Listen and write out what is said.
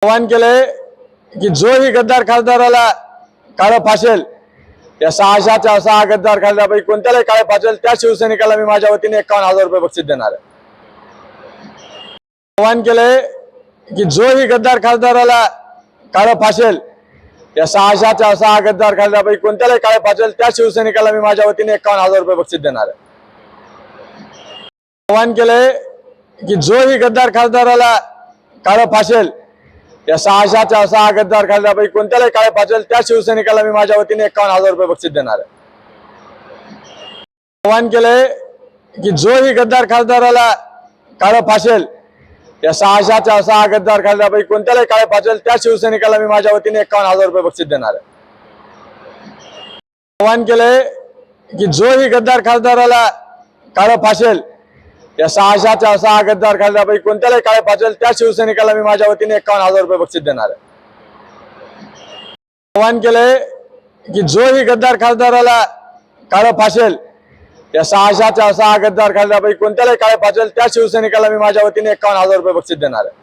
आवाहन केले की जोही गद्दार खासदाराला काळं फासेल या 6 गद्दार खासदारापैकी कोणत्यालाही काळे फासेल त्या शिवसैनिकाला मी माझ्या वतीने 51,000 रुपये बक्षीस देणार आहे। आवाहन केले की जोही गद्दार खासदाराला काळं फासेल या 6 गद्दार खासदारापैकी कोणत्यालाही काळे फासेल त्या शिवसैनिकाला मी माझ्या वतीने 51,000 रुपये बक्षीस देणार आहे। आवाहन केले की जोही गद्दार खासदाराला काळं फासेल या 6 गद्दार खासदारापैकी कोणत्यालाही काळे फासेल त्या शिवसैनिकाला मी माझ्या वतीने 51,000 रुपये बक्षीस देणार आहे। आवाहन केले की जोही गद्दार खासदाराला काळं फासेल या 6 गद्दार खासदारापैकी कोणत्यालाही काळे फासेल त्या शिवसैनिकाला मी माझ्या वतीने 51,000 रुपये बक्षीस देणार आहे। आवाहन केले की जोही गद्दार खासदाराला काळं फासेल या 6 गद्दार खासदारापैकी कोणत्यालाही काळे फासेल त्या शिवसैनिकाला मी माझ्या वतीने 51,000 रुपये बक्षीस देणार आहे। आवाहन केले की जोही गद्दार खासदाराला काळं फासेल या 6 गद्दार खासदारापैकी कोणत्यालाही काळे फासेल त्या शिवसैनिकाला मी माझ्या वतीने 51,000 रुपये बक्षीस देणार आहे।